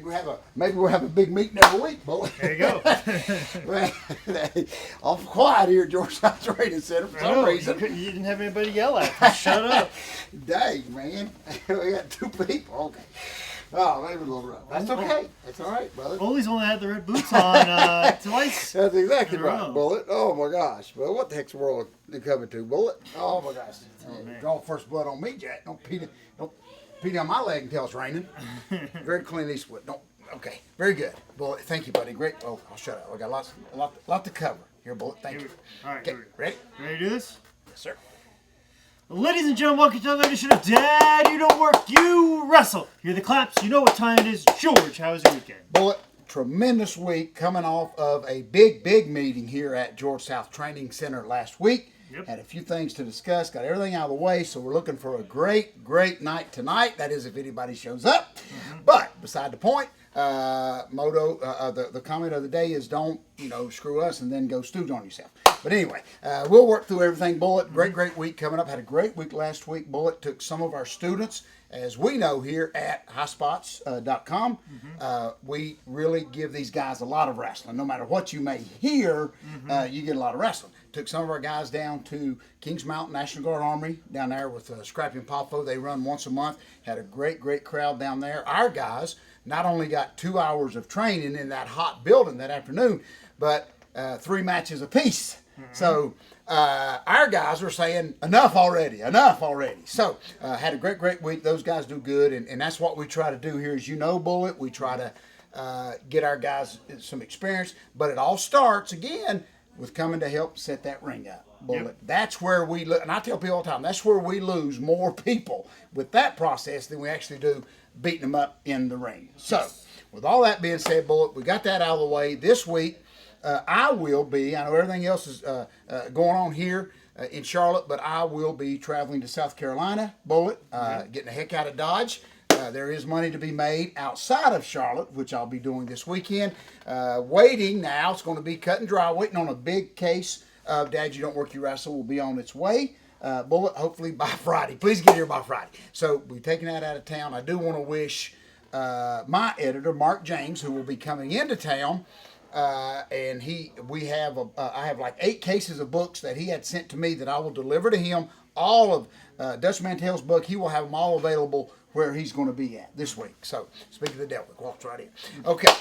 we'll have a big meeting every week, boy. There you go. Awful quiet here at Georgetown Training Center for some reason. You didn't have anybody yell at you. Shut up. Dang, man. We got 2 people. Okay. Oh, maybe a little rough. That's okay. That's all right, brother. Foley's only had the red boots on twice. That's exactly right, Bullet. Oh, my gosh. Well, what the heck's the world you coming to, Bullet? Oh, my gosh. Draw first blood on me, Jack. Don't pee on my leg until it's raining. Very Clint Eastwood. Okay. Very good. Bullet, thank you, buddy. Great. Oh, I'll shut up. I got a lot to cover. Here, Bullet. Thank you. All right. Okay. Ready? Ready to do this? Yes, sir. Ladies and gentlemen, welcome to another edition of Dad, You Don't Work, You Wrestle. Hear the claps, you know what time it is. George, how was your weekend? Bullet, tremendous week coming off of a big meeting here at George South Training Center last week. Yep. Had a few things to discuss, got everything out of the way, so we're looking for a great night tonight. That is if anybody shows up. Mm-hmm. But beside the point, the comment of the day is don't, screw us and then go stooge on yourself. But anyway, we'll work through everything. Bullet, great week coming up. Had a great week last week. Bullet took some of our students, as we know here at highspots.com. We really give these guys a lot of wrestling. No matter what you may hear, you get a lot of wrestling. Took some of our guys down to Kings Mountain National Guard Armory down there with Scrappy and Popo. They run once a month. Had a great crowd down there. Our guys not only got 2 hours of training in that hot building that afternoon, but 3 matches apiece. So our guys were saying, enough already. So had a great week. Those guys do good, and that's what we try to do here. As you know, Bullet, we try to get our guys some experience, but it all starts, again, with coming to help set that ring up. Bullet. Yep. That's where we look, and I tell people all the time, that's where we lose more people with that process than we actually do beating them up in the ring. So, with all that being said, Bullet, we got that out of the way. This week, I know everything else is going on here in Charlotte, but I will be traveling to South Carolina, Bullet, getting the heck out of Dodge. There is money to be made outside of Charlotte, which I'll be doing this weekend. Waiting now, it's going to be cut and dry, waiting on a big case of Dad, You Don't Work, You Wrestle will be on its way. Bullet, hopefully by Friday. Please get here by Friday. So we're taking that out of town. I do want to wish my editor, Mark James, who will be coming into town, and I have like 8 cases of books that he had sent to me that I will deliver to him. All of Dutch Mantell's book, he will have them all available where he's going to be at this week. So, speak of the devil, it walks right in. Okay,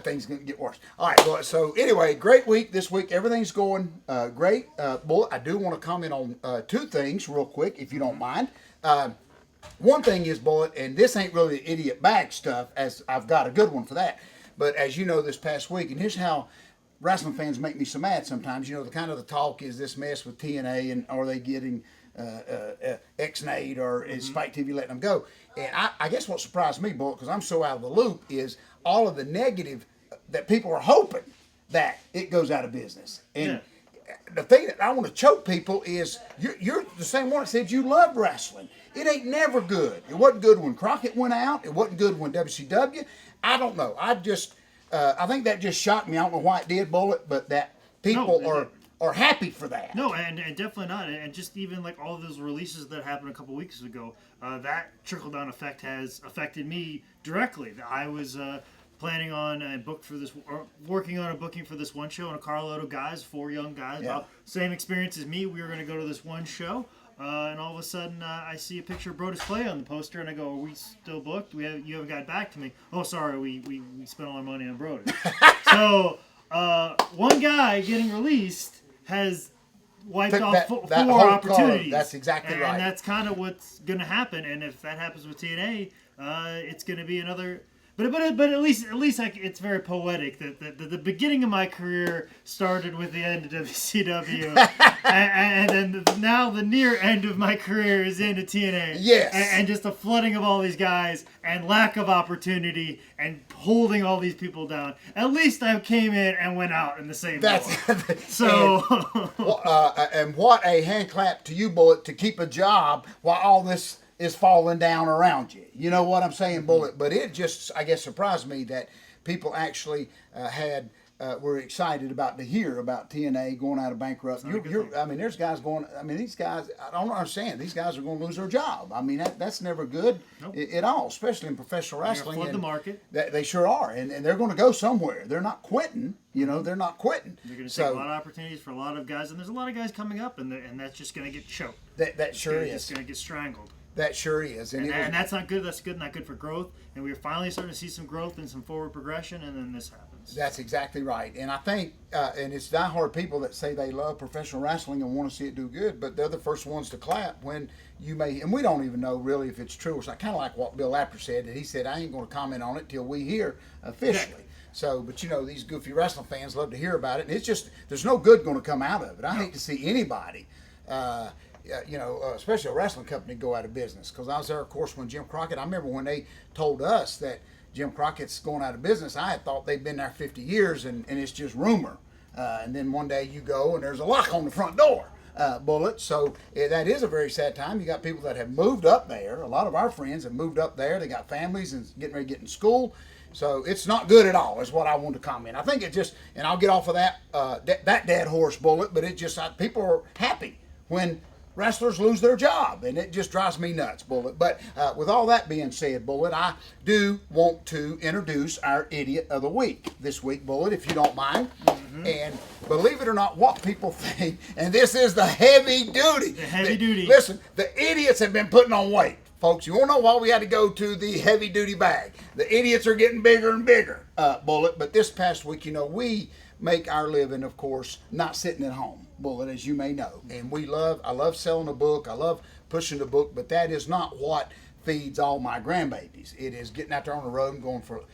things going to get worse. All right, boy, so anyway, great week this week. Everything's going great. Bullet, I do want to comment on 2 things real quick, if you don't mind. One thing is, Bullet, and this ain't really the idiot bag stuff, as I've got a good one for that. But as you know, this past week, and here's how wrestling fans make me so mad sometimes. The kind of the talk is this mess with TNA, and are they getting X-Nade, or is Spike TV letting them go? And I guess what surprised me, Bullet, because I'm so out of the loop, is all of the negative that people are hoping that it goes out of business. And the thing that I want to choke people is you're the same one that said you love wrestling. It ain't never good. It wasn't good when Crockett went out. It wasn't good when WCW. I don't know. I think that just shocked me. I don't know why it did, Bullet, but that people are happy for that. No, and definitely not. And just even like all of those releases that happened a couple weeks ago, that trickle-down effect has affected me directly. I was planning on and working on a booking for this one show, and a carload of guys, 4 young guys, about same experience as me. We were going to go to this one show, and all of a sudden I see a picture of Brodus Clay on the poster, and I go, "Are we still booked? You haven't got back to me." "Oh, sorry, we spent all our money on Brodus." So one guy getting released has wiped off 4 opportunities. That's exactly right. And that's kind of what's going to happen. And if that happens with TNA, it's going to be another. But at least it's very poetic that the beginning of my career started with the end of WCW, and then now the near end of my career is into TNA. Yes. And just the flooding of all these guys and lack of opportunity and holding all these people down. At least I came in and went out in the same door. So. And what a hand clap to you, Bullet, to keep a job while all this is falling down around you. You know what I'm saying, Bullet? But it just, I guess, surprised me that people actually had we're excited about to hear about TNA going out of bankrupt. I mean, there's guys going. I mean, these guys. I don't understand. These guys are going to lose their job. I mean, that's never good at all, especially in professional wrestling. Flood the market. They sure are, and they're going to go somewhere. They're not quitting. You know, they're not quitting. They're going to take a lot of opportunities for a lot of guys, and there's a lot of guys coming up, and that's just going to get choked. That sure is. It's going to get strangled. That sure is. And that's not good. That's not good for growth. And we're finally starting to see some growth and some forward progression, and then this happens. That's exactly right. And I think, and it's diehard people that say they love professional wrestling and want to see it do good, but they're the first ones to clap when you may, and we don't even know really if it's true. It's kind of like what Bill Apter said, that he said, I ain't going to comment on it till we hear officially. Exactly. So, but you know, these goofy wrestling fans love to hear about it, and it's just, there's no good going to come out of it. I hate to see anybody, especially a wrestling company, go out of business. Because I was there, of course, when Jim Crockett, I remember when they told us that Jim Crockett's going out of business, I had thought they'd been there 50 years, and it's just rumor. And then one day you go, and there's a lock on the front door. Bullet. So that is a very sad time. You got people that have moved up there. A lot of our friends have moved up there. They got families and getting ready to get in school. So it's not good at all, is what I want to comment. I think it just, and I'll get off of that dead horse, Bullet, but it just, people are happy when wrestlers lose their job, and it just drives me nuts, Bullet. But with all that being said, Bullet, I do want to introduce our Idiot of the Week this week, Bullet, if you don't mind. Mm-hmm. And believe it or not, what people think, and this is the heavy duty. The heavy duty. Listen, the idiots have been putting on weight. Folks, you want to know why we had to go to the heavy-duty bag? The idiots are getting bigger and bigger, Bullet. But this past week, we make our living, of course, not sitting at home, Bullet, as you may know. And I love selling a book. I love pushing the book. But that is not what feeds all my grandbabies. It is getting out there on the road and going for,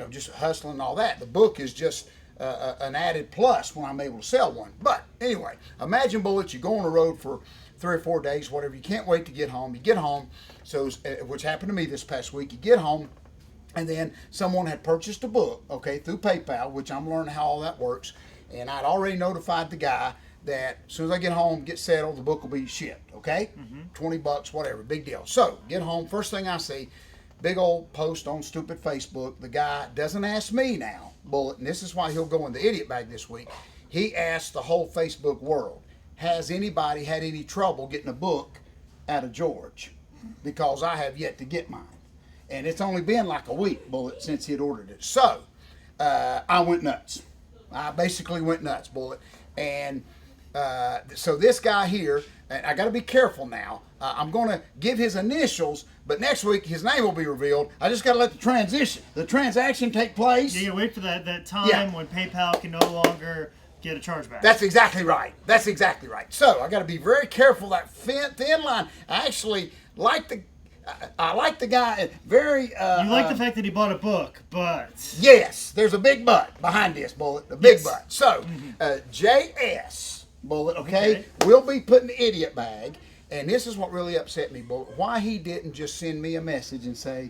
just hustling and all that. The book is just an added plus when I'm able to sell one. But anyway, imagine, Bullet, you go on the road for 3 or 4 days, whatever. You can't wait to get home. You get home, which happened to me this past week. You get home, and then someone had purchased a book, through PayPal, which I'm learning how all that works. And I'd already notified the guy that as soon as I get home, get settled, the book will be shipped, $20, whatever, big deal. So, get home, first thing I see, big old post on stupid Facebook. The guy doesn't ask me now, Bullet, and this is why he'll go in the idiot bag this week. He asked the whole Facebook world, has anybody had any trouble getting a book out of George? Because I have yet to get mine. And it's only been like a week, Bullet, since he had ordered it. So, I went nuts. I basically went nuts, Bullet. And so this guy here, and I got to be careful now. I'm going to give his initials, but next week his name will be revealed. I just got to let the transaction take place. You wait for that time when PayPal can no longer get a chargeback. That's exactly right. So I got to be very careful, that thin line. I actually like the guy very. You like the fact that he bought a book, but yes, there's a big but behind this, Bullet. A big but. So JS, Bullet. Okay, we'll be putting the idiot bag, and this is what really upset me, Bullet. Why he didn't just send me a message and say,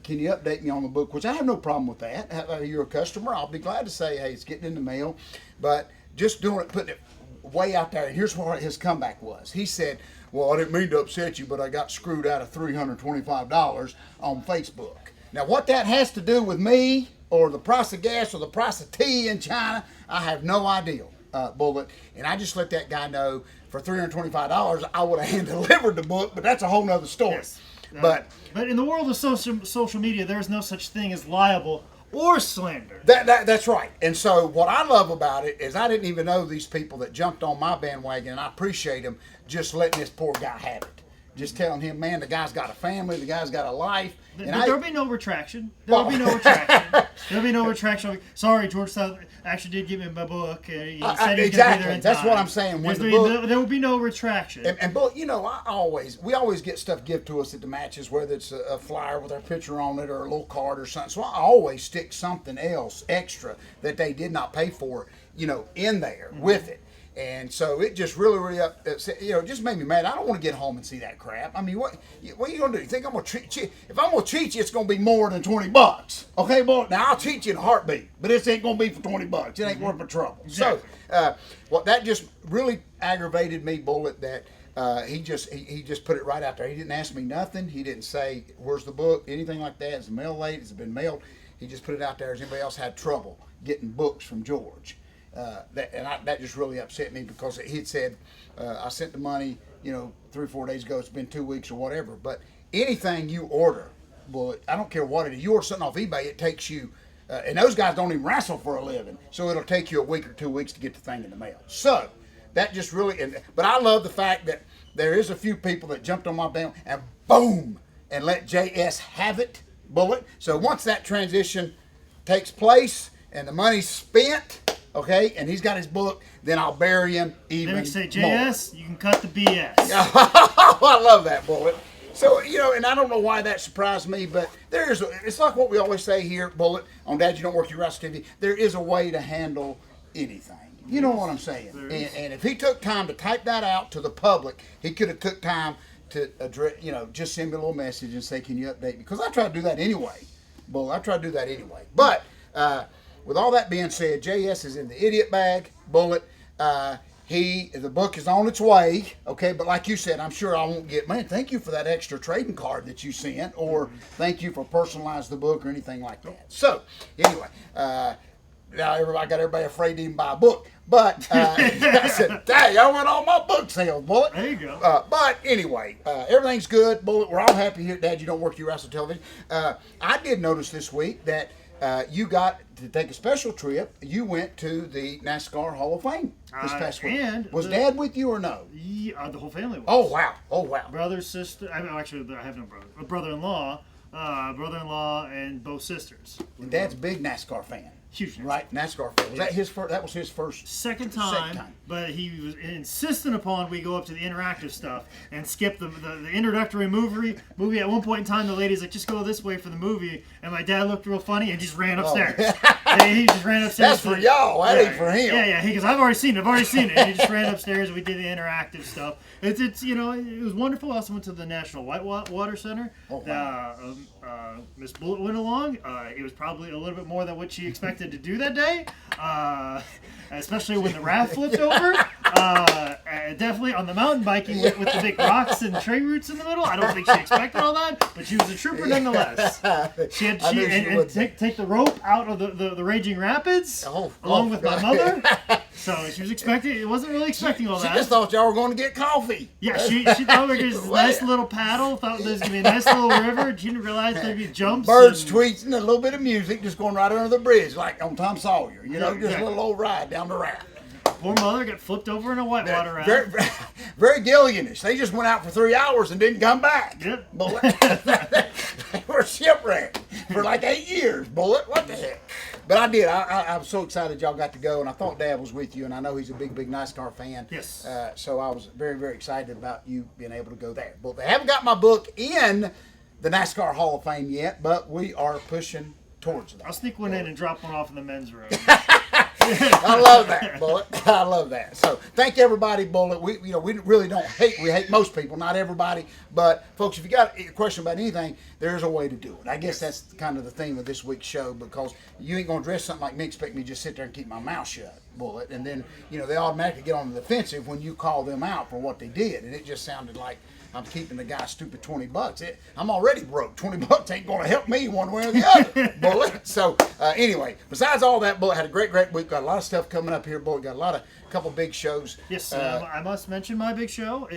can you update me on the book? Which I have no problem with that. You're a customer. I'll be glad to say, hey, it's getting in the mail. But just doing it, putting it way out there. And here's what his comeback was. He said, well, I didn't mean to upset you, but I got screwed out of $325 on Facebook. Now, what that has to do with me or the price of gas or the price of tea in China, I have no idea, Bullet. And I just let that guy know for $325, I would have hand-delivered the book, but that's a whole nother story. Yes. But in the world of social media, there's no such thing as libel or slander. That's right. And so what I love about it is I didn't even know these people that jumped on my bandwagon, and I appreciate them just letting this poor guy have it. Just telling him, man, the guy's got a family, the guy's got a life. There'll be no retraction. There'll be no retraction. There'll be no retraction. Sorry, George South actually did give me my book. He said he's going to be there in time. That's what I'm saying. There will be no retraction. And Bullet, we always get stuff given to us at the matches, whether it's a flyer with our picture on it or a little card or something. So I always stick something else extra that they did not pay for, in there with it. And so it just really just made me mad. I don't want to get home and see that crap. I mean, what are you going to do? You think I'm going to treat you? If I'm going to cheat you, it's going to be more than $20. Okay, boy? Now, I'll cheat you in a heartbeat, but this ain't going to be for $20. It ain't worth the trouble. Exactly. So, that just really aggravated me, Bullet, that he just put it right out there. He didn't ask me nothing. He didn't say, where's the book, anything like that. Is the mail late? Has it been mailed? he just put it out there. Has anybody else had trouble getting books from George? That just really upset me because he had said, I sent the money, 3 or 4 days ago. It's been 2 weeks or whatever. But anything you order, Bullet, I don't care what it is. You order something off eBay, it takes you, and those guys don't even wrestle for a living. So it'll take you a week or 2 weeks to get the thing in the mail. So that just really, but I love the fact that there is a few people that jumped on my band and boom, and let JS have it, Bullet. So once that transition takes place and the money's spent, okay, and he's got his book, then I'll bury him even Then we say, more. JS, you can cut the BS. I love that, Bullet. So, and I don't know why that surprised me, but it's like what we always say here, Bullet, on Dad, You Don't Work Your Wrestle TV. There is a way to handle anything. You know what I'm saying? And if he took time to type that out to the public, he could have took time to address, just send me a little message and say, can you update me? Because I try to do that anyway, Bullet. I try to do that anyway. But with all that being said, JS is in the idiot bag, Bullet. The book is on its way, okay? But like you said, I'm sure I won't get, man, thank you for that extra trading card that you sent, or thank you for personalizing the book or anything like that. So, anyway, now I got everybody afraid to even buy a book. But I said, dang, I want all my book sales, Bullet. There you go. But anyway, everything's good, Bullet. We're all happy here at Dad, You Don't Work Your Wrestle Television. I did notice this week that you got to take a special trip. You went to the NASCAR Hall of Fame this past week. And was Dad with you or no? Yeah, the whole family was. Oh wow! Brother, sister. Actually, I have no brother. A brother-in-law, and both sisters. And Dad's a big NASCAR fan. Huge NASCAR. Right, NASCAR fan. Was that his first? That was his first. Second time. But he was insistent upon we go up to the interactive stuff and skip the introductory movie. At one point in time, the lady's like, just go this way for the movie. And my dad looked real funny and just ran upstairs. He just ran upstairs. That's for y'all. That ain't for him. Yeah. He goes, I've already seen it. And he just ran upstairs and we did the interactive stuff. It's it was wonderful. I also went to the National Whitewater Center. Oh, wow. Miss Bullet went along. It was probably a little bit more than what she expected to do that day. Especially when the raft flipped over. Definitely on the mountain biking with the big rocks and tree roots in the middle. I don't think she expected all that, but she was a trooper nonetheless. She had take the rope out of the raging rapids along with my mother. So she was wasn't really expecting all that. She just thought y'all were going to get coffee. Yeah, she thought we were just a nice little paddle. Thought there was going to be a nice little river. She didn't realize there'd be jumps. Birds tweets and a little bit of music just going right under the bridge like on Tom Sawyer. Just a little old ride down the raft. Poor mother got flipped over in a whitewater raft. Very Gilliganish. They just went out for 3 hours and didn't come back. Yep. Bullet. They were shipwrecked for like 8 years, Bullet. What the heck? But I did. I'm so excited y'all got to go, and I thought Dad was with you, and I know he's a big NASCAR fan. Yes. So I was very, very excited about you being able to go there. But they haven't got my book in the NASCAR Hall of Fame yet, but we are pushing towards that. I'll sneak one in and drop one off in the men's room. I love that, Bullet. I love that. So thank everybody, Bullet. We really don't hate. We hate most people, not everybody. But folks, if you got a question about anything, there's a way to do it. I guess that's kind of the theme of this week's show, because you ain't gonna address something like me, expect me to just sit there and keep my mouth shut, Bullet. And then they automatically get on the defensive when you call them out for what they did, and it just sounded like I'm keeping the guy stupid $20. I'm already broke. $20 ain't going to help me one way or the other, Bullet. So anyway, besides all that, Bullet had a great week. Got a lot of stuff coming up here, Bullet. Got a couple big shows. Yes, I must mention my big show,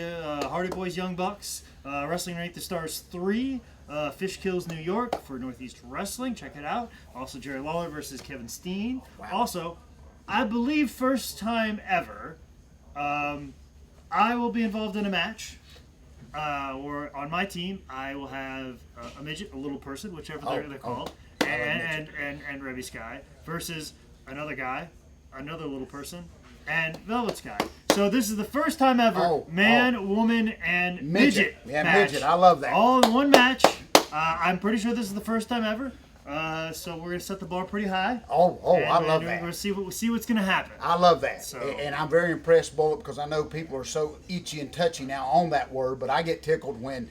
Hardy Boys Young Bucks, Wrestling Underneath the Stars 3. Fishkills, New York for Northeast Wrestling. Check it out. Also, Jerry Lawler versus Kevin Steen. Wow. Also, I believe first time ever, I will be involved in a match. Or on my team, I will have a midget, a little person, whichever they're called, and Revy Sky versus another guy, another little person, and Velvet Sky. So this is the first time ever woman, and midget. Yeah, match, midget. I love that. all in one match. I'm pretty sure this is the first time ever. So we're gonna set the bar pretty high. I love that. We're gonna see what's gonna happen. I love that. So. And I'm very impressed, Bullet, because I know people are so itchy and touchy now on that word, but I get tickled when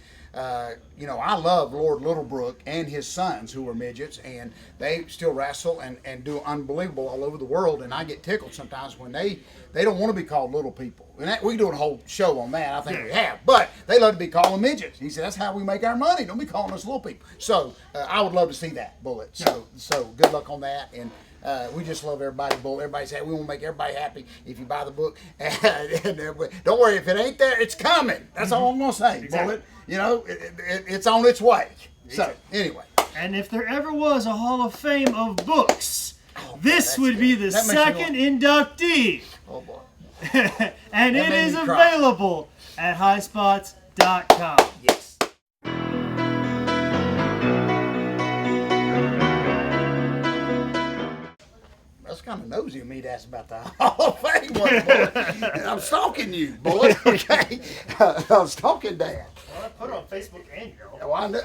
you know, I love Lord Littlebrook and his sons who are midgets, and they still wrestle and do unbelievable all over the world. And I get tickled sometimes when they don't want to be called little people. And that, we can do a whole show on that. I think we have. But they love to be called midgets. He said, that's how we make our money. Don't be calling us little people. So I would love to see that, Bullet. So good luck on that. And we just love everybody, Bullet. Everybody say we want to make everybody happy if you buy the book. And don't worry, if it ain't there, it's coming. That's all I'm going to say, exactly. Bullet. You know, it's on its way. So anyway. And if there ever was a Hall of Fame of books, this would be the second inductee. Oh, boy. And it is available at highspots.com. Yes. That's kind of nosy of me to ask about the Hall of Fame one, Bullet. I'm stalking you, Bullet. Okay. I'm stalking Dad. Well, I put it on Facebook and Oh, I know.